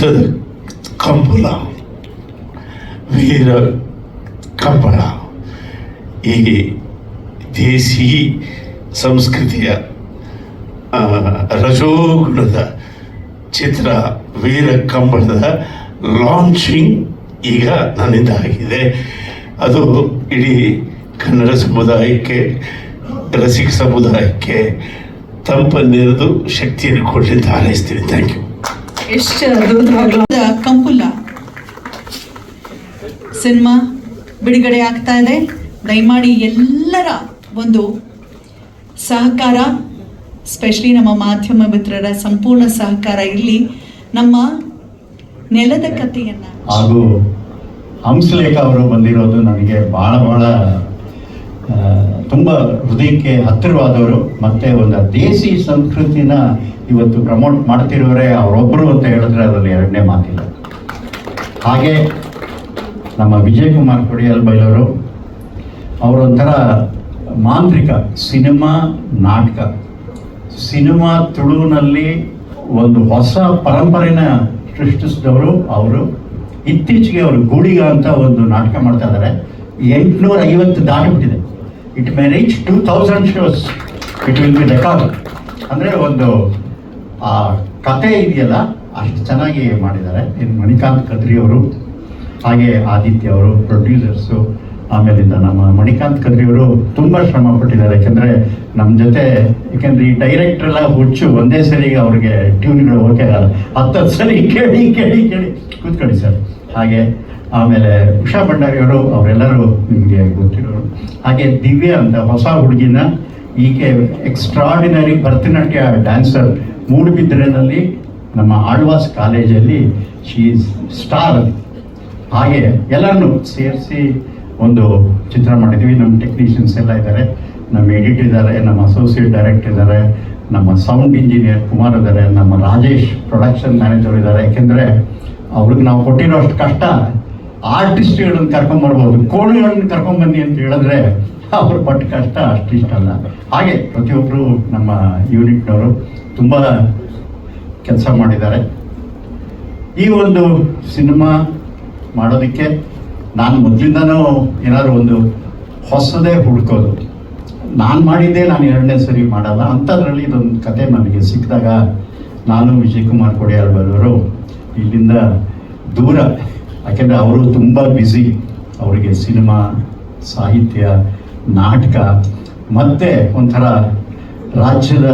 ಯುದ್ಧದ ಕಂಬಳ, ವೀರ ಕಂಬಳ, ಈ ದೇಸಿ ಸಂಸ್ಕೃತಿಯ ರಜೋಗುಣದ ಚಿತ್ರ ವೀರ ಕಂಬಳದ ಲಾಂಚಿಂಗ್ ಈಗ ನನ್ನಿಂದ ಆಗಿದೆ. ಅದು ಇಡೀ ಕನ್ನಡ ಸಮುದಾಯಕ್ಕೆ, ರಸಿಕ ಸಮುದಾಯಕ್ಕೆ ತಂಪನ್ನೆರೆದು ಶಕ್ತಿಯನ್ನು ಕೊಡಲಿ ಅಂತ ಹಾರೈಸ್ತೀನಿ. Thank you. ಎಷ್ಟು ಅದ್ಭುತವಾದ ಕಂಪುಲ ಸಿನಿಮಾ ಬಿಡುಗಡೆ ಆಗ್ತಾ ಇದೆ. ದಯಮಾಡಿ ಎಲ್ಲರ ಒಂದು ಸಹಕಾರ, ಸ್ಪೆಷಲಿ ನಮ್ಮ ಮಾಧ್ಯಮ ಮಿತ್ರರ ಸಂಪೂರ್ಣ ಸಹಕಾರ ಇರಲಿ. ನಮ್ಮ ನೆಲದ ಕಥೆಯನ್ನು ಹಾಗೂ ಹಂಸಲೇಖ ಅವರು ಬಂದಿರೋದು ನನಗೆ ಭಾಳ ತುಂಬ ಹೃದಯಕ್ಕೆ ಹತ್ತಿರವಾದವರು. ಮತ್ತು ಒಂದು ದೇಸಿ ಸಂಸ್ಕೃತಿನ ಇವತ್ತು ಪ್ರಮೋಟ್ ಮಾಡ್ತಿರೋರೆ ಅವರೊಬ್ಬರು ಅಂತ ಹೇಳಿದ್ರೆ ಅದರಲ್ಲಿ ಎರಡನೇ ಮಾತಿಲ್ಲ. ಹಾಗೆ ನಮ್ಮ ವಿಜಯ್ ಕುಮಾರ್ ಕೊಡಿಯಲ್ ಬೈಲವರು ಅವರೊಂಥರ ಮಾಂತ್ರಿಕ. ಸಿನಿಮಾ, ನಾಟಕ, ಸಿನಿಮಾ ತುಳುವಿನಲ್ಲಿ ಒಂದು ಹೊಸ ಪರಂಪರೆನ ಸೃಷ್ಟಿಸಿದವರು ಅವರು. ಇತ್ತೀಚೆಗೆ ಅವರು ಗೂಡಿಗ ಅಂತ ಒಂದು ನಾಟಕ ಮಾಡ್ತಾ ಇದ್ದಾರೆ. 850 ದಾಟಿಬಿಟ್ಟಿದೆ. It may reach 2000 shows. It will be record. ಅಂದರೆ ಒಂದು ಆ ಕತೆ ಇದೆಯಲ್ಲ ಅಷ್ಟು ಚೆನ್ನಾಗಿ ಮಾಡಿದ್ದಾರೆ. ಇನ್ನು ಮಣಿಕಾಂತ್ ಕದ್ರಿ ಅವರು, ಹಾಗೆ ಆದಿತ್ಯ ಅವರು ಪ್ರೊಡ್ಯೂಸರ್ಸು. ಆಮೇಲಿಂದ ನಮ್ಮ ಮಣಿಕಾಂತ್ ಕದ್ರಿ ಅವರು ತುಂಬ ಶ್ರಮ ಪಟ್ಟಿದ್ದಾರೆ. ಯಾಕೆಂದರೆ ನಮ್ಮ ಜೊತೆ, ಯಾಕೆಂದರೆ ಈ ಡೈರೆಕ್ಟ್ರೆಲ್ಲ ಹುಚ್ಚು, ಒಂದೇ ಸರಿಗೆ ಅವ್ರಿಗೆ ಟ್ಯೂನ್ಗಳು ಓಕೆ ಆಗಲ್ಲ. 10 ಸರಿ ಕೇಳಿ ಕೇಳಿ ಕೇಳಿ ಕೂತ್ಕೊಳ್ಳಿ ಸರ್. ಹಾಗೆ ಆಮೇಲೆ ಉಷಾ ಭಂಡಾರಿಯವರು, ಅವರೆಲ್ಲರೂ ನಿಮಗೆ ಗೊತ್ತಿರೋರು. ಹಾಗೆ ದಿವ್ಯಾ ಅಂತ ಹೊಸ ಹುಡುಗಿನ, ಈಕೆ ಎಕ್ಸ್ಟ್ರಾರ್ಡಿನರಿ ಭರತನಾಟ್ಯ ಡ್ಯಾನ್ಸರ್. ಮೂಡುಬಿದ್ರೆನಲ್ಲಿ ನಮ್ಮ ಆಳ್ವಾಸ್ ಕಾಲೇಜಲ್ಲಿ ಶಿ ಈಸ್ ಸ್ಟಾರ್. ಹಾಗೆ ಎಲ್ಲರನ್ನೂ ಸೇರಿಸಿ ಒಂದು ಚಿತ್ರ ಮಾಡಿದ್ವಿ. ನಮ್ಮ ಟೆಕ್ನಿಷಿಯನ್ಸ್ ಎಲ್ಲ ಇದ್ದಾರೆ, ನಮ್ಮ ಎಡಿಟ್ ಇದ್ದಾರೆ, ನಮ್ಮ ಅಸೋಸಿಯೇಟ್ ಡೈರೆಕ್ಟರ್ ಇದ್ದಾರೆ, ನಮ್ಮ ಸೌಂಡ್ ಇಂಜಿನಿಯರ್ ಕುಮಾರ್ ಇದ್ದಾರೆ, ನಮ್ಮ ರಾಜೇಶ್ ಪ್ರೊಡಕ್ಷನ್ ಮ್ಯಾನೇಜರ್ ಇದ್ದಾರೆ. ಯಾಕೆಂದರೆ ಅವ್ರಿಗೆ ನಾವು ಕೊಟ್ಟಿರೋ ಅಷ್ಟು ಕಷ್ಟ. ಆರ್ಟಿಸ್ಟ್ಗಳನ್ನು ಕರ್ಕೊಂಬರ್ಬೋದು, ಕೋಳಿಗಳನ್ನು ಕರ್ಕೊಂಬನ್ನಿ ಅಂತ ಹೇಳಿದ್ರೆ ಅವ್ರ ಪಟ್ಟ ಕಷ್ಟ ಅಷ್ಟಿಷ್ಟಲ್ಲ. ಹಾಗೆ ಪ್ರತಿಯೊಬ್ಬರು ನಮ್ಮ ಯೂನಿಟ್ನವರು ತುಂಬ ಕೆಲಸ ಮಾಡಿದ್ದಾರೆ. ಈ ಒಂದು ಸಿನಿಮಾ ಮಾಡೋದಕ್ಕೆ ನಾನು ಮೊದಲಿಂದನೂ ಏನಾದರೂ ಒಂದು ಹೊಸದೇ ಹುಡ್ಕೋದು. ನಾನು ಮಾಡಿದ್ದೆ ನಾನು ಎರಡನೇ ಸರಿ ಮಾಡಲ್ಲ. ಅಂಥದ್ರಲ್ಲಿ ಇದೊಂದು ಕತೆ ನನಗೆ ಸಿಕ್ಕಿದಾಗ ನಾನು ವಿಜಯ್ ಕುಮಾರ್ ಕೊಡಿಯಾಲ್ ಬರೋರು ಇಲ್ಲಿಂದ ದೂರ, ಯಾಕೆಂದರೆ ಅವರು ತುಂಬ ಬ್ಯುಸಿ. ಅವರಿಗೆ ಸಿನಿಮಾ, ಸಾಹಿತ್ಯ, ನಾಟಕ ಮತ್ತು ಒಂಥರ ರಾಜ್ಯದ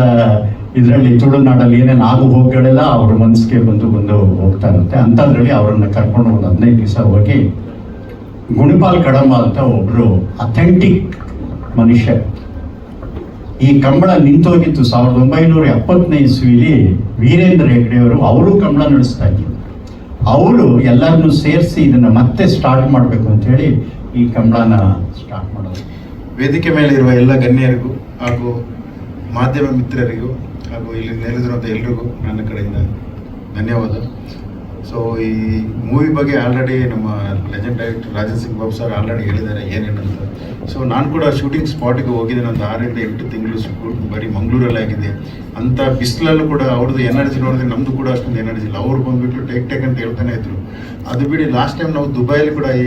ಇದರಲ್ಲಿ ತುಳುನಾಡಲ್ಲಿ ಏನೇನು ಆಗು ಹೋಗಗಳೆಲ್ಲ ಅವ್ರ ಮನಸ್ಸಿಗೆ ಬಂದು ಹೋಗ್ತಾ ಇರುತ್ತೆ. ಅಂಥದ್ರಲ್ಲಿ ಅವರನ್ನು ಕರ್ಕೊಂಡು ಒಂದು 15 ದಿವಸ ಹೋಗಿ ಗುಣಿಪಾಲ್ ಕಡಂಬ ಅಂತ ಒಬ್ಬರು ಅಥೆಂಟಿಕ್ ಮನುಷ್ಯ. ಈ ಕಂಬಳ ನಿಂತೋಗಿತ್ತು 1970ನೇ ಇಸ್ವಿಲಿ. ವೀರೇಂದ್ರ ಹೆಗ್ಡೆಯವರು ಅವರು ಕಂಬಳ ನಡೆಸ್ತಾ ಇದ್ರು. ಅವರು ಎಲ್ಲರನ್ನೂ ಸೇರಿಸಿ ಇದನ್ನು ಮತ್ತೆ ಸ್ಟಾರ್ಟ್ ಮಾಡಬೇಕು ಅಂಥೇಳಿ ಈ ಕಂಬಳನ ಸ್ಟಾರ್ಟ್ ಮಾಡೋದು. ವೇದಿಕೆ ಮೇಲೆ ಇರುವ ಎಲ್ಲ ಗಣ್ಯರಿಗೂ ಹಾಗೂ ಮಾಧ್ಯಮ ಮಿತ್ರರಿಗೂ ಹಾಗೂ ಇಲ್ಲಿ ನೆರೆದಿರುವಂಥ ಎಲ್ರಿಗೂ ನನ್ನ ಕಡೆಯಿಂದ ಧನ್ಯವಾದ. ಸೊ ಈ ಮೂವಿ ಬಗ್ಗೆ ಆಲ್ರೆಡಿ ನಮ್ಮ legend director Rajan Singh Babu sir already ಹೇಳಿದ್ದಾರೆ ಏನೇನಂತ. ಸೊ ನಾನು ಕೂಡ ಶೂಟಿಂಗ್ ಸ್ಪಾಟಿಗೆ ಹೋಗಿದ್ದೇನೆ. ಒಂದು 6 ರಿಂದ 8 ತಿಂಗಳು ಬರೀ ಮಂಗಳೂರಲ್ಲಿ ಆಗಿದೆ. ಅಂಥ ಬಿಸಿಲಲ್ಲೂ ಕೂಡ ಅವ್ರದ್ದು ಎನರ್ಜಿ ನೋಡಿದ್ರೆ ನಮ್ಮದು ಕೂಡ ಅಷ್ಟೊಂದು ಎನರ್ಜಿ ಇಲ್ಲ. ಅವ್ರು ಬಂದುಬಿಟ್ಟು ಟೇಕ್ ಅಂತ ಹೇಳ್ತಾನೆ ಇದ್ರು. ಅದು ಬಿಡಿ ಲಾಸ್ಟ್ ಟೈಮ್ ನಾವು ದುಬೈಲಿ ಕೂಡ ಈ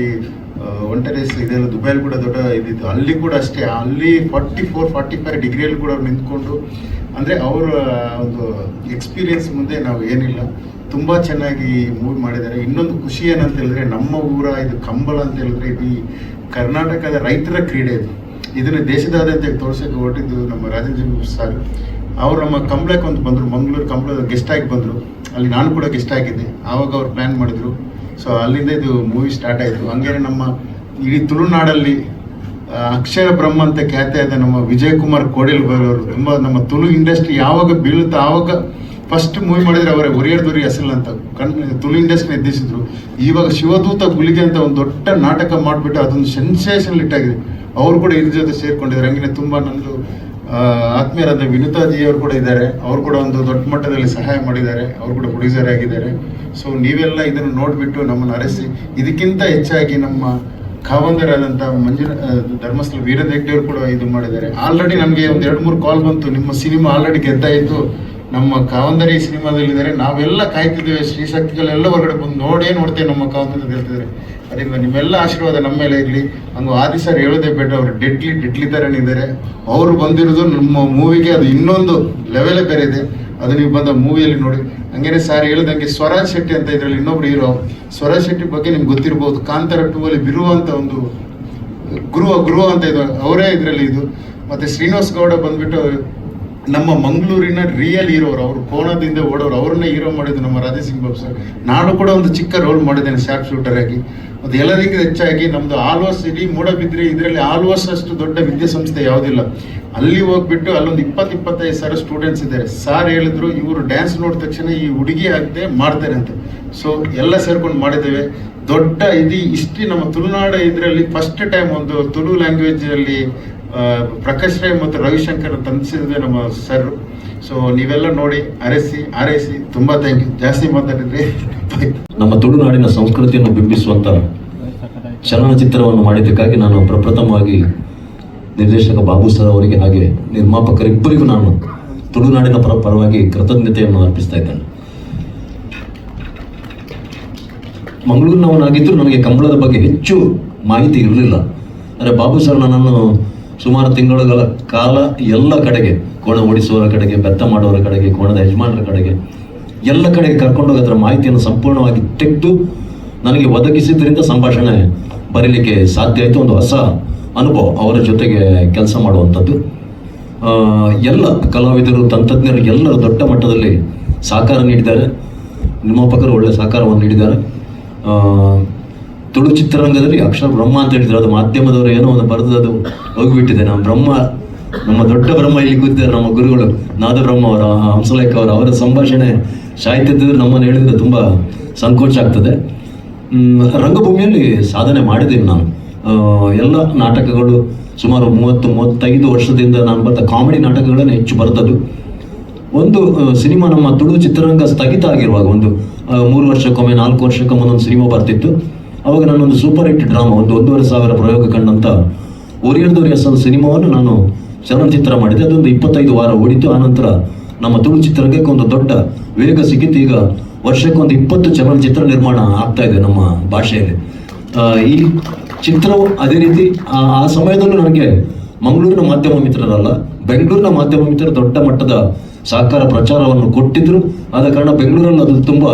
ಒಂಟರೇಸ್ ಇದೆಲ್ಲ ದುಬೈಲಿ ಕೂಡ ದೊಡ್ಡ ಇದಿತ್ತು. ಅಲ್ಲಿ ಕೂಡ ಅಷ್ಟೇ, ಅಲ್ಲಿ 44-45 ಡಿಗ್ರಿಯಲ್ಲಿ ಕೂಡ ಅವ್ರು ನಿಂತ್ಕೊಂಡು, ಅಂದರೆ ಅವರ ಒಂದು ಎಕ್ಸ್ಪೀರಿಯನ್ಸ್ ಮುಂದೆ ನಾವು ಏನಿಲ್ಲ. ತುಂಬ ಚೆನ್ನಾಗಿ ಮೂವಿ ಮಾಡಿದ್ದಾರೆ. ಇನ್ನೊಂದು ಖುಷಿ ಏನಂತ ಹೇಳಿದ್ರೆ, ನಮ್ಮ ಊರ ಇದು ಕಂಬಳ ಅಂತ ಹೇಳಿದ್ರೆ ಇದು ಕರ್ನಾಟಕದ ರೈತರ ಕ್ರೀಡೆ. ಇದನ್ನು ದೇಶದಾದ್ಯಂತ ತೋರಿಸೋಕೆ ಹೊರಟಿದ್ದು ನಮ್ಮ ರಾಜೇಂದ್ರ ಸರ್. ಅವರು ನಮ್ಮ ಕಂಬಳಕ್ಕೆ ಒಂದು ಬಂದರು, ಮಂಗಳೂರು ಕಂಬಳದ ಗೆಸ್ಟ್ ಆಗಿ ಬಂದರು. ಅಲ್ಲಿ ನಾನು ಕೂಡ ಗೆಸ್ಟ್ ಆಗಿದ್ದೆ. ಆವಾಗ ಅವ್ರು ಪ್ಲ್ಯಾನ್ ಮಾಡಿದರು. ಸೊ ಅಲ್ಲಿಂದ ಇದು ಮೂವಿ ಸ್ಟಾರ್ಟ್ ಆಯಿತು. ಹಂಗೇನೆ ನಮ್ಮ ಇಡೀ ತುಳುನಾಡಲ್ಲಿ ಅಕ್ಷರ ಬ್ರಹ್ಮ ಅಂತ ಖ್ಯಾತಿಯಾದ ನಮ್ಮ ವಿಜಯ್ ಕುಮಾರ್ ಕೋಡಿಯಲ್ ಬರೋರು ತುಂಬ ನಮ್ಮ ತುಳು ಇಂಡಸ್ಟ್ರಿ ಯಾವಾಗ ಬೀಳುತ್ತೋ ಆವಾಗ ಫಸ್ಟ್ ಮೂವಿ ಮಾಡಿದರೆ ಅವರೇ ಒರಿಯರ್ದೂರಿ ಹೆಸರು ಅಂತ ತುಳು ಇಂಡಸ್ಟ್ರಿ ಎದ್ದಿಸಿದ್ರು. ಇವಾಗ ಶಿವದೂತ ಗುಳಿಗೆ ಅಂತ ಒಂದು ದೊಡ್ಡ ನಾಟಕ ಮಾಡಿಬಿಟ್ಟು ಅದೊಂದು ಸೆನ್ಸೇಷನಲ್ ಇಟ್ಟಾಗಿದೆ. ಅವರು ಕೂಡ ಇದ್ರ ಜೊತೆ ಸೇರ್ಕೊಂಡಿದ್ದಾರೆ. ಹಂಗೆ ತುಂಬ ನನ್ನದು ಆತ್ಮೀಯರಾದ ವಿನುತಾಜಿಯವರು ಕೂಡ ಇದ್ದಾರೆ. ಅವರು ಕೂಡ ಒಂದು ದೊಡ್ಡ ಮಟ್ಟದಲ್ಲಿ ಸಹಾಯ ಮಾಡಿದ್ದಾರೆ. ಅವರು ಕೂಡ ಪ್ರೊಡ್ಯೂಸರ್ ಆಗಿದ್ದಾರೆ. ಸೊ ನೀವೆಲ್ಲ ಇದನ್ನು ನೋಡಿಬಿಟ್ಟು ನಮ್ಮನ್ನು ಅರಸಿ, ಇದಕ್ಕಿಂತ ಹೆಚ್ಚಾಗಿ ನಮ್ಮ ಖಾವಂದರಾದಂಥ ಧರ್ಮಸ್ಥಳ ವೀರೇಂದ್ರ ಹೆಗ್ಡೆ ಅವರು ಕೂಡ ಇದು ಮಾಡಿದ್ದಾರೆ. ಆಲ್ರೆಡಿ ನನಗೆ ಒಂದು 2-3 ಕಾಲ್ ಬಂತು, ನಿಮ್ಮ ಸಿನಿಮಾ ಆಲ್ರೆಡಿ ಗೆದ್ದಾಯಿತು, ನಮ್ಮ ಕಾವಂದರಿ ಸಿನಿಮಾದಲ್ಲಿದ್ದಾರೆ. ನಾವೆಲ್ಲ ಕಾಯ್ತಿದ್ದೇವೆ, ಶ್ರೀಶಕ್ತಿಗಳೆಲ್ಲ ಹೊರಗಡೆ ಬಂದು ನೋಡ್ತೇವೆ ನಮ್ಮ ಕಾವಂದರಿ ಹೇಳ್ತಿದ್ದಾರೆ. ಅದರಿಂದ ನಿಮ್ಮೆಲ್ಲ ಆಶೀರ್ವಾದ ನಮ್ಮ ಮೇಲೆ ಇರಲಿ. ಹಂಗು ಆದಿ ಸರ್ ಹೇಳೋದೇ ಬೇಡ, ಅವರು ಡೆಡ್ಲಿ ಥರನೇ ಇದ್ದಾರೆ. ಅವರು ಬಂದಿರೋದು ನಮ್ಮ ಮೂವಿಗೆ ಅದು ಇನ್ನೊಂದು ಲೆವೆಲೇ ಬೇರೆ ಇದೆ. ಅದು ನೀವು ಬಂದ ಮೂವಿಯಲ್ಲಿ ನೋಡಿ. ಹಂಗೇನೆ ಸರ್ ಹೇಳ್ದಂಗೆ ಸ್ವರಾಜ್ ಶೆಟ್ಟಿ ಅಂತ ಇದರಲ್ಲಿ ಇನ್ನೊಬ್ರು ಹೀರೋ. ಸ್ವರಾಜ್ ಶೆಟ್ಟಿ ಬಗ್ಗೆ ನಿಮ್ಗೆ ಗೊತ್ತಿರ್ಬೋದು, ಕಾಂತಾರ 2 ಅಲ್ಲಿ ಬಿರುವ ಅಂತ ಒಂದು ಗುರು ಅಂತ ಇದು ಅವರೇ ಇದರಲ್ಲಿ ಇದು. ಮತ್ತೆ ಶ್ರೀನಿವಾಸ್ ಗೌಡ ಬಂದ್ಬಿಟ್ಟು ನಮ್ಮ ಮಂಗಳೂರಿನ ರಿಯಲ್ ಹೀರೋ ಅವರು ಕೋಣದಿಂದ ಓಡೋರು, ಅವ್ರನ್ನೇ ಹೀರೋ ಮಾಡಿದ್ದು ನಮ್ಮ ರಾಧೇಸಿಂಗ್ ಬಾಬು ಸರ್. ನಾನು ಕೂಡ ಒಂದು ಚಿಕ್ಕ ರೋಲ್ ಮಾಡಿದ್ದೇನೆ ಶಾರ್ಪ್ ಶೂಟರ್ ಆಗಿ. ಮತ್ತು ಎಲ್ಲರಿಗಿಂತ ಹೆಚ್ಚಾಗಿ ನಮ್ಮದು ಆಲ್ವಾಸ್ ಇಡೀ ಮೂಡಬಿದ್ರೆ ಇದರಲ್ಲಿ ಆಲ್ವಾಸ್ ಅಷ್ಟು ದೊಡ್ಡ ವಿದ್ಯಾಸಂಸ್ಥೆ ಯಾವುದಿಲ್ಲ. ಅಲ್ಲಿ ಹೋಗ್ಬಿಟ್ಟು ಅಲ್ಲೊಂದು 20-25 ಸಾವಿರ ಸ್ಟೂಡೆಂಟ್ಸ್ ಇದ್ದಾರೆ. ಸಾರ್ ಹೇಳಿದ್ರು ಇವರು ಡ್ಯಾನ್ಸ್ ನೋಡಿದ ತಕ್ಷಣ ಈ ಹುಡುಗಿ ಆಗದೆ ಮಾಡ್ತಾರೆ ಅಂತ. ಸೊ ಎಲ್ಲ ಸೇರ್ಕೊಂಡು ಮಾಡಿದ್ದೇವೆ. ದೊಡ್ಡ ಇಷ್ಟು ನಮ್ಮ ತುಳುನಾಡ ಇದರಲ್ಲಿ ಫಸ್ಟ್ ಟೈಮ್ ಒಂದು ತುಳು ಲ್ಯಾಂಗ್ವೇಜ್ ಅಲ್ಲಿ ಪ್ರಕಾಶ್ ರೈ ಮತ್ತು ರವಿಶಂಕರ್ ತಂದಿಸಿದ್ರೆ ನಮ್ಮ ಸರ್. ಸೊ ನೀವೆಲ್ಲ ನೋಡಿ ಆರೈಸಿ ತುಂಬಾ ಥ್ಯಾಂಕ್ ಯು. ಜಾಸ್ತಿ ಮಾತಾಡಿದ್ರಿ. ನಮ್ಮ ತುಳುನಾಡಿನ ಸಂಸ್ಕೃತಿಯನ್ನು ಬಿಂಬಿಸುವಂತ ಚಲನಚಿತ್ರವನ್ನು ಮಾಡಿದ್ದಕ್ಕಾಗಿ ನಾನು ಪ್ರಪ್ರಥಮವಾಗಿ ನಿರ್ದೇಶಕ ಬಾಬು ಸರ್ ಅವರಿಗೆ ಹಾಗೆ ನಿರ್ಮಾಪಕರಿಬ್ಬರಿಗೂ ನಾನು ತುಳುನಾಡಿನ ಪರವಾಗಿ ಕೃತಜ್ಞತೆಯನ್ನು ಅರ್ಪಿಸ್ತಾ ಇದ್ದೇನೆ. ಮಂಗಳೂರಿನವನಾಗಿದ್ದರೂ ನನಗೆ ಕಂಬಳದ ಬಗ್ಗೆ ಹೆಚ್ಚು ಮಾಹಿತಿ ಇರಲಿಲ್ಲ. ಅಂದರೆ ಬಾಬು ಸರ್ ನನ್ನನ್ನು ಸುಮಾರು ತಿಂಗಳುಗಳ ಕಾಲ ಎಲ್ಲ ಕಡೆಗೆ, ಕೋಣ ಓಡಿಸುವವರ ಕಡೆಗೆ, ಬೆತ್ತ ಮಾಡುವವರ ಕಡೆಗೆ, ಕೋಣದ ಯಜಮಾನರ ಕಡೆಗೆ, ಎಲ್ಲ ಕಡೆಗೆ ಕರ್ಕೊಂಡೋಗಿ ಅದರ ಮಾಹಿತಿಯನ್ನು ಸಂಪೂರ್ಣವಾಗಿ ತೆಗೆದು ನನಗೆ ಒದಗಿಸಿದ್ರಿಂದ ಸಂಭಾಷಣೆ ಬರೀಲಿಕ್ಕೆ ಸಾಧ್ಯ ಆಯಿತು. ಒಂದು ಹೊಸ ಅನುಭವ ಅವರ ಜೊತೆಗೆ ಕೆಲಸ ಮಾಡುವಂಥದ್ದು. ಎಲ್ಲ ಕಲಾವಿದರು, ತಂತ್ರಜ್ಞರು ಎಲ್ಲರೂ ದೊಡ್ಡ ಮಟ್ಟದಲ್ಲಿ ಸಹಕಾರ ನೀಡಿದ್ದಾರೆ. ನಿರ್ಮಾಪಕರು ಒಳ್ಳೆಯ ಸಹಕಾರವನ್ನು ನೀಡಿದ್ದಾರೆ. ತುಳು ಚಿತ್ರರಂಗದಲ್ಲಿ ಅಕ್ಷರ ಬ್ರಹ್ಮ ಅಂತ ಹೇಳಿದ್ರು, ಅದು ಮಾಧ್ಯಮದವರು ಏನೋ ಒಂದು ಬರೆದದು ಹೋಗಿಬಿಟ್ಟಿದೆ. ನಮ್ಮ ದೊಡ್ಡ ಬ್ರಹ್ಮ ಇಲ್ಲಿ ಕೂತಿದ್ದಾರೆ, ನಮ್ಮ ಗುರುಗಳು ನಾದ ಬ್ರಹ್ಮ ಅವರ, ಹಂಸಲೇಖ ಅವರ ಸಂಭಾಷಣೆ ಸಾಹಿತ್ಯದ ನಮ್ಮನ್ನು ಹೇಳಿದ್ರೆ ತುಂಬ ಸಂಕೋಚ ಆಗ್ತದೆ. ರಂಗಭೂಮಿಯಲ್ಲಿ ಸಾಧನೆ ಮಾಡಿದ್ದೀನಿ ನಾನು. ಎಲ್ಲ ನಾಟಕಗಳು ಸುಮಾರು 30-35 ವರ್ಷದಿಂದ ನಾನು ಬರೆದ ಕಾಮಿಡಿ ನಾಟಕಗಳನ್ನು ಹೆಚ್ಚು ಬರೆದದ್ದು. ಒಂದು ಸಿನಿಮಾ ನಮ್ಮ ತುಳು ಚಿತ್ರರಂಗ ಸ್ಥಗಿತ ಆಗಿರುವಾಗ ಒಂದು 3 ವರ್ಷಕ್ಕೊಮ್ಮೆ 4 ವರ್ಷಕ್ಕೊಮ್ಮೆ ಒಂದು ಸಿನಿಮಾ ಬರ್ತಿತ್ತು. ಅವಾಗ ನಾನೊಂದು ಸೂಪರ್ ಹಿಟ್ ಡ್ರಾಮಾ, ಒಂದು 1,500 ಪ್ರಯೋಗ ಕಂಡಂಥ ಒರಿಯರ್ದೋರಿ ಅಸಲ್ ಸಿನಿಮಾವನ್ನು ನಾನು ಚಲನಚಿತ್ರ ಮಾಡಿದೆ. ಅದೊಂದು 25 ವಾರ ಓಡಿತು. ಆನಂತರ ನಮ್ಮ ತುಳು ಚಿತ್ರರಂಗಕ್ಕೆ ಒಂದು ದೊಡ್ಡ ವೇಗ ಸಿಕ್ಕಿತ್ತು. ಈಗ ವರ್ಷಕ್ಕೊಂದು 20 ಚಲನಚಿತ್ರ ನಿರ್ಮಾಣ ಆಗ್ತಾ ಇದೆ ನಮ್ಮ ಭಾಷೆಯಲ್ಲಿ. ಈ ಚಿತ್ರವು ಅದೇ ರೀತಿ ಆ ಸಮಯದಲ್ಲೂ ನನಗೆ ಮಂಗಳೂರಿನ ಮಾಧ್ಯಮ ಮಿತ್ರರಲ್ಲ, ಬೆಂಗಳೂರಿನ ಮಾಧ್ಯಮ ಮಿತ್ರರು ದೊಡ್ಡ ಮಟ್ಟದ ಸಹಕಾರ ಪ್ರಚಾರವನ್ನು ಕೊಟ್ಟಿದ್ರು. ಆದ ಕಾರಣ ಬೆಂಗಳೂರಲ್ಲಿ ಅದು ತುಂಬ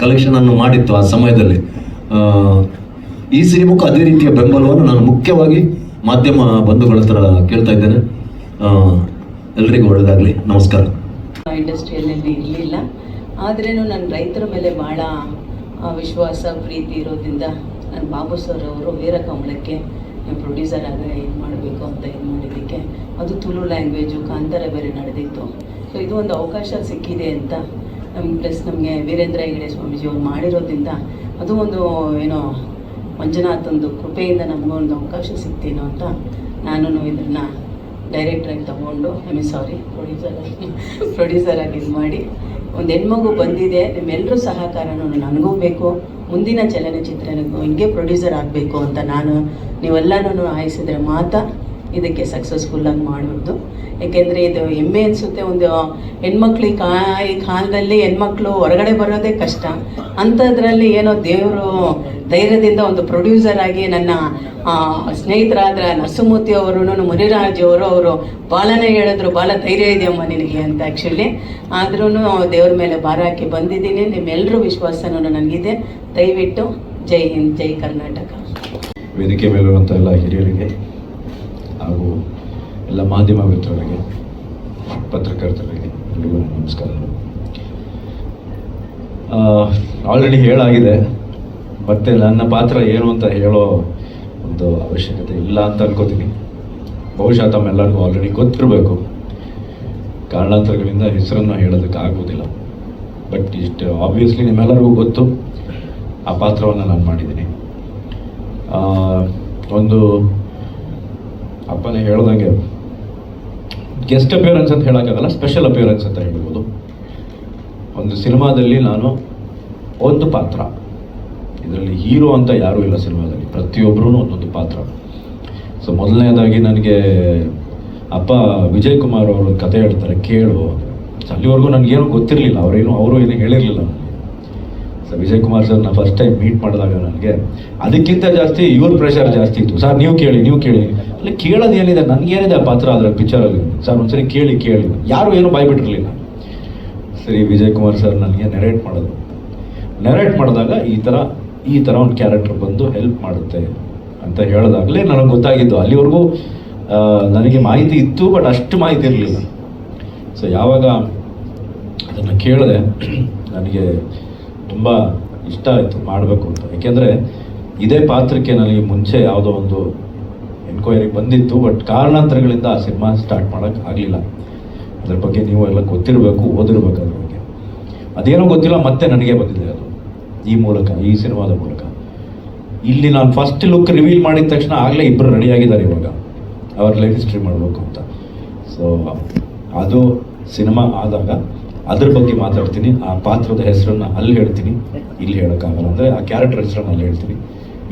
ಕಲೆಕ್ಷನ್ ಅನ್ನು ಮಾಡಿತ್ತು ಆ ಸಮಯದಲ್ಲಿ. ಈ ಸಿನಿಮಾಕ್ಕೂ ಅದೇ ರೀತಿಯ ಬೆಂಬಲವನ್ನು ನಾನು ಮುಖ್ಯವಾಗಿ ಮಾಧ್ಯಮ ಬಂಧುಗಳ ಹತ್ರ ಕೇಳ್ತಾ ಇದ್ದೇನೆ. ಎಲ್ರಿಗೂ ಒಳ್ಳೆಯದಾಗಲಿ. ನಮಸ್ಕಾರ. ಇಂಡಸ್ಟ್ರಿಯಲ್ಲಿ ಇರಲಿಲ್ಲ, ಆದ್ರೂ ನನ್ನ ರೈತರ ಮೇಲೆ ಭಾಳ ವಿಶ್ವಾಸ ಪ್ರೀತಿ ಇರೋದ್ರಿಂದ ನಾನು ಬಾಬು ಸರ್ ಅವರು ವೀರಕಮಲಕ್ಕೆ ಪ್ರೊಡ್ಯೂಸರ್ ಆಗಿ ಏನು ಮಾಡಬೇಕು ಅಂತ ಇದು ಮಾಡಿದ್ದಕ್ಕೆ, ಅದು ತುಳು ಲ್ಯಾಂಗ್ವೇಜು ಕಾಂತಾರ ಬೇರೆ ನಡೆದಿತ್ತು. ಸೊ ಇದು ಒಂದು ಅವಕಾಶ ಸಿಕ್ಕಿದೆ ಅಂತ ಪ್ಲಸ್ ನಮಗೆ ವೀರೇಂದ್ರ ಹೆಗಡೆ ಸ್ವಾಮೀಜಿಯವರು ಮಾಡಿರೋದ್ರಿಂದ ಅದು ಒಂದು ಏನೋ ಮಂಜುನಾಥಂದು ಕೃಪೆಯಿಂದ ನಮಗೊಂದು ಅವಕಾಶ ಸಿಗ್ತೀನೋ ಅಂತ ನಾನು ಇದನ್ನು ಡೈರೆಕ್ಟ್ರಾಗಿ ತಗೊಂಡು ಪ್ರೊಡ್ಯೂಸರ್ ಆಗಿ ಇದು ಮಾಡಿ ಒಂದು ಹೆಣ್ಮಗು ಬಂದಿದೆ. ನಿಮ್ಮೆಲ್ಲರೂ ಸಹಕಾರನೂ ನನಗೂ ಬೇಕು, ಮುಂದಿನ ಚಲನಚಿತ್ರನಿಗೂ ಹಿಂಗೆ ಪ್ರೊಡ್ಯೂಸರ್ ಆಗಬೇಕು ಅಂತ ನೀವೆಲ್ಲನೂ ಆಯಿಸಿದ್ರೆ ಮಾತ್ರ ಇದಕ್ಕೆ ಸಕ್ಸಸ್ಫುಲ್ಲಾಗಿ ಮಾಡೋದು. ಏಕೆಂದರೆ ಇದು ಹೆಮ್ಮೆ ಅನಿಸುತ್ತೆ. ಒಂದು ಹೆಣ್ಮಕ್ಳಿಗೆ ಈ ಕಾಲದಲ್ಲಿ ಹೆಣ್ಮಕ್ಳು ಹೊರಗಡೆ ಬರೋದೇ ಕಷ್ಟ. ಅಂಥದ್ರಲ್ಲಿ ಏನೋ ದೇವರು ಧೈರ್ಯದಿಂದ ಒಂದು ಪ್ರೊಡ್ಯೂಸರ್ ಆಗಿ ನನ್ನ ಸ್ನೇಹಿತರಾದ ನರಸಿಂಹಮೂರ್ತಿ ಅವರು, ಮುನಿರಾಜ್ ಅವರು ಬಾಲನೇ ಹೇಳಿದ್ರು, ಬಾಲ ಧೈರ್ಯ ಇದೆಯಮ್ಮ ನಿನಗೆ ಅಂತ. ಆ್ಯಕ್ಚುಲಿ ಆದ್ರೂ ದೇವ್ರ ಮೇಲೆ ಭಾರ ಹಾಕಿ ಬಂದಿದ್ದೀನಿ. ನಿಮ್ಮೆಲ್ಲರೂ ವಿಶ್ವಾಸನೂ ನನಗಿದೆ. ದಯವಿಟ್ಟು ಜೈ ಹಿಂದ್, ಜೈ ಕರ್ನಾಟಕ. ವೇದಿಕೆ ಮೇಲಿರುವಂಥ ಎಲ್ಲ ಹಿರಿಯರಿಗೆ ಹಾಗೂ ಎಲ್ಲ ಮಾಧ್ಯಮ ಮಿತ್ರರಿಗೆ, ಪತ್ರಕರ್ತರಿಗೆ ಎಲ್ಲರಿಗೂ ನಮಸ್ಕಾರ. ಆಲ್ರೆಡಿ ಹೇಳಾಗಿದೆ, ಮತ್ತೆ ನನ್ನ ಪಾತ್ರ ಏನು ಅಂತ ಹೇಳೋ ಒಂದು ಅವಶ್ಯಕತೆ ಇಲ್ಲ ಅಂತ ಅನ್ಕೋತೀನಿ. ಬಹುಶಃ ತಮ್ಮೆಲ್ಲರಿಗೂ ಆಲ್ರೆಡಿ ಗೊತ್ತಿರಬೇಕು. ಕಾರಣಾಂತರಗಳಿಂದ ಹೆಸರನ್ನು ಹೇಳೋದಕ್ಕೆ ಆಗೋದಿಲ್ಲ. ಬಟ್ ಇಷ್ಟು ಆಬ್ವಿಯಸ್ಲಿ ನಿಮ್ಮೆಲ್ಲರಿಗೂ ಗೊತ್ತು ಆ ಪಾತ್ರವನ್ನು ನಾನು ಮಾಡಿದ್ದೀನಿ. ಒಂದು ಅಪ್ಪನೇ ಹೇಳ್ದಂಗೆ ಗೆಸ್ಟ್ ಅಪಿಯರೆನ್ಸ್ ಅಂತ ಹೇಳೋಕ್ಕಾಗಲ್ಲ, ಸ್ಪೆಷಲ್ ಅಪಿಯರೆನ್ಸ್ ಅಂತ ಹೇಳ್ಬೋದು. ಒಂದು ಸಿನಿಮಾದಲ್ಲಿ ನಾನು ಒಂದು ಪಾತ್ರ, ಇದರಲ್ಲಿ ಹೀರೋ ಅಂತ ಯಾರೂ ಇಲ್ಲ ಸಿನಿಮಾದಲ್ಲಿ, ಪ್ರತಿಯೊಬ್ಬರೂ ಒಂದೊಂದು ಪಾತ್ರ. ಸೊ ಮೊದಲನೇದಾಗಿ ನನಗೆ ಅಪ್ಪ ವಿಜಯ್ ಕುಮಾರ್ ಅವರು ಕತೆ ಹೇಳ್ತಾರೆ, ಕೇಳು. ಅಲ್ಲಿವರೆಗೂ ನನಗೇನು ಗೊತ್ತಿರಲಿಲ್ಲ, ಅವರು ಏನು ಹೇಳಿರಲಿಲ್ಲ ನನಗೆ. ಸರ್ ವಿಜಯ್ ಕುಮಾರ್ ಸರ್ನ ಫಸ್ಟ್ ಟೈಮ್ ಮೀಟ್ ಮಾಡಿದಾಗ ನನಗೆ ಅದಕ್ಕಿಂತ ಜಾಸ್ತಿ ಇವ್ರ ಪ್ರೆಷರ್ ಜಾಸ್ತಿ ಇತ್ತು. ಸರ್ ನೀವು ಕೇಳಿ ಅಲ್ಲಿ ಕೇಳೋದು ಏನಿದೆ, ನನಗೇನಿದೆ ಆ ಪಾತ್ರ ಅದ್ರಲ್ಲಿ ಪಿಕ್ಚರಲ್ಲಿ, ಸರ್ ಒಂದ್ಸರಿ ಕೇಳಿ ಯಾರು ಏನೂ ಬಾಯ್ಬಿಟ್ಟಿರಲಿಲ್ಲ. ಸರಿ ವಿಜಯ್ ಕುಮಾರ್ ಸರ್ ನನಗೆ ನೆರೇಟ್ ಮಾಡಿದಾಗ ಈ ಥರ ಒಂದು ಕ್ಯಾರೆಕ್ಟರ್ ಬಂದು ಹೆಲ್ಪ್ ಮಾಡುತ್ತೆ ಅಂತ ಹೇಳಿದಾಗಲೇ ನನಗೆ ಗೊತ್ತಾಗಿದ್ದು. ಅಲ್ಲಿವರೆಗೂ ನನಗೆ ಮಾಹಿತಿ ಇತ್ತು, ಬಟ್ ಅಷ್ಟು ಮಾಹಿತಿ ಇರಲಿಲ್ಲ. ಸೊ ಯಾವಾಗ ಅದನ್ನು ಕೇಳಿದೆ ನನಗೆ ತುಂಬ ಇಷ್ಟ ಆಯಿತು ಮಾಡಬೇಕು ಅಂತ. ಯಾಕೆಂದರೆ ಇದೇ ಪಾತ್ರಕ್ಕೆ ನನಗೆ ಮುಂಚೆ ಯಾವುದೋ ಒಂದು ಎನ್ಕ್ವೈರಿ ಬಂದಿತ್ತು, ಬಟ್ ಕಾರಣಾಂತರಗಳಿಂದ ಆ ಸಿನಿಮಾ ಸ್ಟಾರ್ಟ್ ಮಾಡೋಕ್ಕೆ ಆಗಲಿಲ್ಲ. ಅದ್ರ ಬಗ್ಗೆ ನೀವು ಎಲ್ಲ ಗೊತ್ತಿರಬೇಕು, ಓದಿರ್ಬೇಕು ಅದ್ರ ಬಗ್ಗೆ. ಅದೇನೋ ಗೊತ್ತಿಲ್ಲ, ಮತ್ತೆ ನನಗೆ ಬಂದಿದೆ ಅದು ಈ ಸಿನಿಮಾದ ಮೂಲಕ. ಇಲ್ಲಿ ನಾನು ಫಸ್ಟ್ ಲುಕ್ ರಿವೀಲ್ ಮಾಡಿದ ತಕ್ಷಣ ಆಗಲೇ ಇಬ್ಬರು ರೆಡಿಯಾಗಿದ್ದಾರೆ ಇವಾಗ ಅವ್ರ ಲೈಫ್ ಹಿಸ್ಟ್ರಿ ಮಾಡಬೇಕು ಅಂತ. ಸೊ ಅದು ಸಿನಿಮಾ ಆದಾಗ ಅದ್ರ ಬಗ್ಗೆ ಮಾತಾಡ್ತೀನಿ. ಆ ಪಾತ್ರದ ಹೆಸರನ್ನು ಅಲ್ಲಿ ಹೇಳ್ತೀನಿ, ಇಲ್ಲಿ ಹೇಳೋಕ್ಕಾಗಲ್ಲ. ಅಂದರೆ ಆ ಕ್ಯಾರೆಕ್ಟರ್ ಹೆಸರನ್ನು ಅಲ್ಲಿ ಹೇಳ್ತೀನಿ.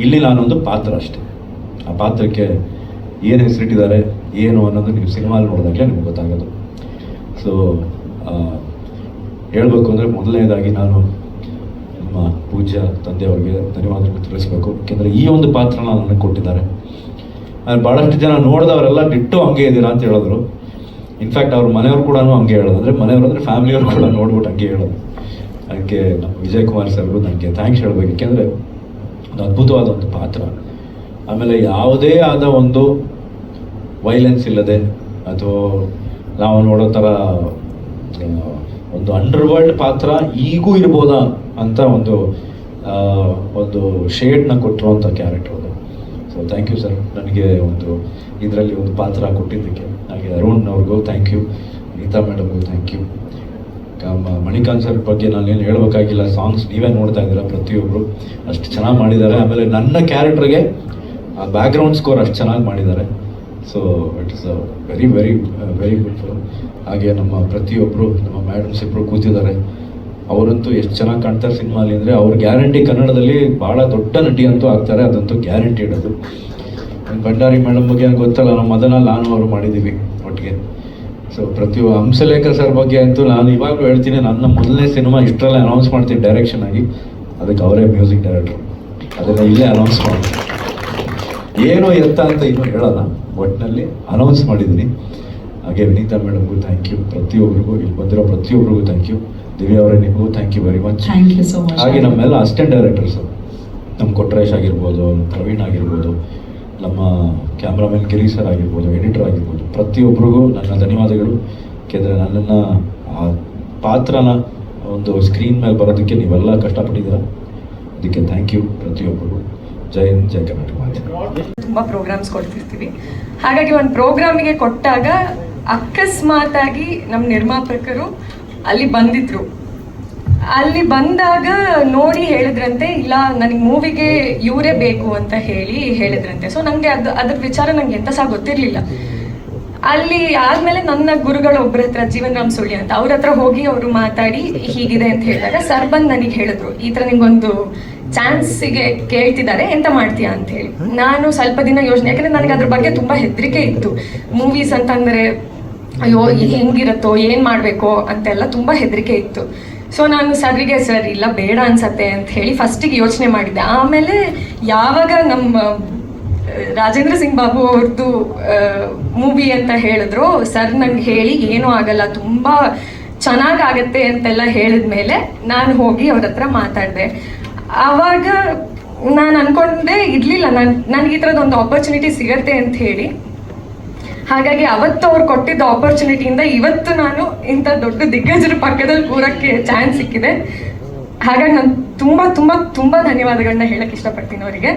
ಇಲ್ಲಿ ನಾನೊಂದು ಪಾತ್ರ ಅಷ್ಟೇ. ಆ ಪಾತ್ರಕ್ಕೆ ಏನು ಹೆಸರಿಟ್ಟಿದ್ದಾರೆ ಏನು ಅನ್ನೋದು ನೀವು ಸಿನಿಮಾಲ್ಲಿ ನೋಡಿದಾಗಲೇ ನಿಮ್ಗೆ ಗೊತ್ತಾಗೋದು. ಸೊ ಹೇಳಬೇಕು ಅಂದರೆ ಮೊದಲನೇದಾಗಿ ನಾನು ನಮ್ಮ ಪೂಜ್ಯ ತಂದೆಯವ್ರಿಗೆ ಧನ್ಯವಾದಗಳು ತಿಳಿಸ್ಬೇಕು. ಯಾಕೆಂದರೆ ಈ ಒಂದು ಪಾತ್ರನ ನನಗೆ ಕೊಟ್ಟಿದ್ದಾರೆ. ಭಾಳಷ್ಟು ಜನ ನೋಡಿದವರೆಲ್ಲ ಡಿಟ್ಟು ಹಂಗೆ ಇದ್ದೀರಾ ಅಂತ ಹೇಳಿದ್ರು. ಇನ್ಫ್ಯಾಕ್ಟ್ ಅವ್ರ ಮನೆಯವ್ರು ಕೂಡ ಹಂಗೆ ಹೇಳೋದು, ಅಂದರೆ ಮನೆಯವರು ಅಂದರೆ ಫ್ಯಾಮಿಲಿಯವ್ರು ಕೂಡ ನೋಡ್ಬಿಟ್ಟು ಹಂಗೆ ಹೇಳೋದು. ಅದಕ್ಕೆ ನಮ್ಮ ವಿಜಯ್ ಕುಮಾರ್ ಸರ್ಗೂ ನನಗೆ ಥ್ಯಾಂಕ್ಸ್ ಹೇಳಬೇಕು. ಯಾಕೆಂದರೆ ಒಂದು ಅದ್ಭುತವಾದ ಒಂದು ಪಾತ್ರ. ಆಮೇಲೆ ಯಾವುದೇ ಆದ ಒಂದು ವೈಲೆನ್ಸ್ ಇಲ್ಲದೆ ಅಥವಾ ನಾವು ನೋಡೋ ಥರ ಒಂದು ಅಂಡರ್ವರ್ಲ್ಡ್ ಪಾತ್ರ ಈಗೂ ಇರ್ಬೋದಾ ಅಂತ ಒಂದು ಶೇಡ್ನ ಕೊಟ್ಟಿರುವಂಥ ಕ್ಯಾರೆಕ್ಟರ್ ಅದು. ಸೊ ಥ್ಯಾಂಕ್ ಯು ಸರ್, ನನಗೆ ಇದರಲ್ಲಿ ಒಂದು ಪಾತ್ರ ಕೊಟ್ಟಿದ್ದಕ್ಕೆ. ಹಾಗೆ ಅರುಣ್ ಅವ್ರಿಗೂ ಥ್ಯಾಂಕ್ ಯು, ಗೀತಾ ಮೇಡಮ್ಗೂ ಥ್ಯಾಂಕ್ ಯು. ಮಣಿಕಾಂತ್ ಸರ್ ಬಗ್ಗೆ ನಾನೇನು ಹೇಳಬೇಕಾಗಿಲ್ಲ, ಸಾಂಗ್ಸ್ ನೀವೇ ನೋಡ್ತಾ ಇದ್ದೀರಾ, ಪ್ರತಿಯೊಬ್ಬರು ಅಷ್ಟು ಚೆನ್ನಾಗಿ ಮಾಡಿದ್ದಾರೆ. ಆಮೇಲೆ ನನ್ನ ಕ್ಯಾರೆಕ್ಟರ್ಗೆ ಆ ಬ್ಯಾಕ್ಗ್ರೌಂಡ್ ಸ್ಕೋರ್ ಅಷ್ಟು ಚೆನ್ನಾಗಿ ಮಾಡಿದ್ದಾರೆ. So it is a very very very good film. ಹಾಗೆ ನಮ್ಮ ಪ್ರತಿಯೊಬ್ಬರು ನಮ್ಮ ಮೇಡಮ್ಸ್ ಇಬ್ಬರು ಕೂತಿದ್ದಾರೆ, ಅವರಂತೂ ಎಷ್ಟು ಚೆನ್ನಾಗಿ ಕಾಣ್ತಾರೆ ಸಿನಿಮಾಲಿ ಅಂದರೆ ಅವ್ರು ಗ್ಯಾರಂಟಿ ಕನ್ನಡದಲ್ಲಿ ಭಾಳ ದೊಡ್ಡ ನಟಿ ಅಂತೂ ಆಗ್ತಾರೆ, ಅದಂತೂ ಗ್ಯಾರಂಟಿ ಇಡೋದು. ಭಂಡಾರಿ ಮೇಡಮ್ ಬಗ್ಗೆ ಗೊತ್ತಲ್ಲ, ನಮ್ಮ ಮದನಲ್ಲಿ ನಾನು ಅವರು ಮಾಡಿದ್ದೀವಿ ಒಟ್ಟಿಗೆ. ಸೊ ಹಂಸಲೇಖ ಸರ್ ಬಗ್ಗೆ ಅಂತೂ ನಾನು ಇವಾಗಲೂ ಹೇಳ್ತೀನಿ, ನನ್ನ ಮೊದಲನೇ ಸಿನಿಮಾ ಇಷ್ಟರಲ್ಲೇ ಅನೌನ್ಸ್ ಮಾಡ್ತೀನಿ ಡೈರೆಕ್ಷನ್ ಆಗಿ, ಅದಕ್ಕೆ ಅವರೇ ಮ್ಯೂಸಿಕ್ ಡೈರೆಕ್ಟ್ರು. ಅದನ್ನು ಇಲ್ಲೇ ಅನೌನ್ಸ್ ಮಾಡ್ತೀನಿ, ಏನು ಎತ್ತ ಅಂತ ಇನ್ನೂ ಹೇಳೋಣ, ಒಟ್ಟಿನಲ್ಲಿ ಅನೌನ್ಸ್ ಮಾಡಿದ್ದೀನಿ. ಹಾಗೆ ವಿನೀತಾ ಮೇಡಮ್ಗೂ ಥ್ಯಾಂಕ್ ಯು, ಪ್ರತಿಯೊಬ್ಬರಿಗೂ ಇಲ್ಲಿ ಬಂದಿರೋ ಪ್ರತಿಯೊಬ್ಬರಿಗೂ ಥ್ಯಾಂಕ್ ಯು. ದಿವ್ಯಾ ಅವರೇ ನಿಮಗೂ ಥ್ಯಾಂಕ್ ಯು ವೆರಿ ಮಚ್. ಹಾಗೆ ನಮ್ಮೆಲ್ಲ ಅಸಿಸ್ಟೆಂಟ್ ಡೈರೆಕ್ಟರ್ಸು, ನಮ್ಮ ಕೊಟ್ರೇಶ್ ಆಗಿರ್ಬೋದು, ಪ್ರವೀಣ್ ಆಗಿರ್ಬೋದು, ನಮ್ಮ ಕ್ಯಾಮ್ರಾಮನ್ ಗಿರಿ ಸರ್ ಆಗಿರ್ಬೋದು, ಎಡಿಟರ್ ಆಗಿರ್ಬೋದು, ಪ್ರತಿಯೊಬ್ಬರಿಗೂ ನನ್ನ ಧನ್ಯವಾದಗಳು. ಯಾಕೆಂದರೆ ನನ್ನನ್ನು ಆ ಪಾತ್ರನ ಒಂದು ಸ್ಕ್ರೀನ್ ಮೇಲೆ ಬರೋದಕ್ಕೆ ನೀವೆಲ್ಲ ಕಷ್ಟಪಟ್ಟಿದ್ದೀರ, ಅದಕ್ಕೆ ಥ್ಯಾಂಕ್ ಯು ಪ್ರತಿಯೊಬ್ಬರಿಗೂ. ಜೈ ಹಿಂದ್, ಜೈ ಕರ್ನಾಟಕ. ತುಂಬ ಪ್ರೋಗ್ರಾಮ್ಸ್ ಕೊಡ್ತಿರ್ತೀವಿ. ಹಾಗಾಗಿ ಒಂದು ಪ್ರೋಗ್ರಾಮಿಗೆ ಕೊಟ್ಟಾಗ ಅಕಸ್ಮಾತಾಗಿ ನಮ್ಮ ನಿರ್ಮಾಪಕರು ಅಲ್ಲಿ ಬಂದಿದ್ರು. ಅಲ್ಲಿ ಬಂದಾಗ ನೋಡಿ ಹೇಳಿದ್ರಂತೆ, ಇಲ್ಲ ನನಗೆ ಮೂವಿಗೆ ಇವರೇ ಬೇಕು ಅಂತ ಹೇಳಿದ್ರಂತೆ. ಸೊ ನನಗೆ ಅದ್ರ ವಿಚಾರ ನಂಗೆ ಎಂತ ಸಹ ಗೊತ್ತಿರಲಿಲ್ಲ. ಅಲ್ಲಿ ಆದಮೇಲೆ ನನ್ನ ಗುರುಗಳು ಒಬ್ಬರ ಹತ್ರ, ಜೀವನ್ ರಾಮ್ ಸುಳ್ಳಿ ಅಂತ, ಅವ್ರ ಹತ್ರ ಹೋಗಿ ಅವರು ಮಾತಾಡಿ ಹೀಗಿದೆ ಅಂತ ಹೇಳಿದಾಗ ಸರ್ ಬಂದು ನನಗೆ ಹೇಳಿದ್ರು, ಈ ಥರ ನಿಂಗೊಂದು ಚಾನ್ಸಿಗೆ ಕೇಳ್ತಿದ್ದಾರೆ, ಎಂತ ಮಾಡ್ತೀಯಾ ಅಂತ ಹೇಳಿ. ನಾನು ಸ್ವಲ್ಪ ದಿನ ಯೋಚನೆ, ಯಾಕಂದರೆ ನನಗೆ ಅದ್ರ ಬಗ್ಗೆ ತುಂಬ ಹೆದರಿಕೆ ಇತ್ತು. ಮೂವೀಸ್ ಅಂತಂದರೆ ಅಯ್ಯೋ ಹೆಂಗಿರುತ್ತೋ, ಏನು ಮಾಡಬೇಕೋ ಅಂತೆಲ್ಲ ತುಂಬ ಹೆದರಿಕೆ ಇತ್ತು. ಸೊ ನಾನು ಸರ್ರಿಗೆ, ಸರ್ ಇಲ್ಲ ಬೇಡ ಅನ್ಸತ್ತೆ ಅಂತ ಹೇಳಿ ಫಸ್ಟಿಗೆ ಯೋಚನೆ ಮಾಡಿದ್ದೆ. ಆಮೇಲೆ ಯಾವಾಗ ನಮ್ಮ ರಾಜೇಂದ್ರ ಸಿಂಗ್ ಬಾಬು ಅವ್ರದ್ದು ಮೂವಿ ಅಂತ ಹೇಳಿದ್ರು, ಸರ್ ನಂಗೆ ಹೇಳಿ ಏನೂ ಆಗಲ್ಲ, ತುಂಬ ಚೆನ್ನಾಗಾಗತ್ತೆ ಅಂತೆಲ್ಲ ಹೇಳಿದ್ಮೇಲೆ ನಾನು ಹೋಗಿ ಅವ್ರ ಹತ್ರ ಮಾತಾಡಿದೆ. ಆವಾಗ ನಾನು ಅನ್ಕೊಂಡೆ ಇರಲಿಲ್ಲ ನನಗೆ ಈ ಥರದ್ದು ಒಂದು ಆಪರ್ಚುನಿಟಿ ಸಿಗತ್ತೆ ಅಂತ ಹೇಳಿ. ಹಾಗಾಗಿ ಅವತ್ತು ಅವ್ರು ಕೊಟ್ಟಿದ್ದ ಆಪರ್ಚುನಿಟಿಯಿಂದ ಇವತ್ತು ನಾನು ಇಂಥ ದೊಡ್ಡ ದಿಗ್ಗಜರ ಪಕ್ಕದಲ್ಲಿ ಕೂರಕ್ಕೆ ಚಾನ್ಸ್ ಸಿಕ್ಕಿದೆ. ಹಾಗಾಗಿ ನಾನು ತುಂಬ ತುಂಬ ತುಂಬ ಧನ್ಯವಾದಗಳನ್ನ ಹೇಳಕ್ಕೆ ಇಷ್ಟಪಡ್ತೀನಿ ಅವರಿಗೆ.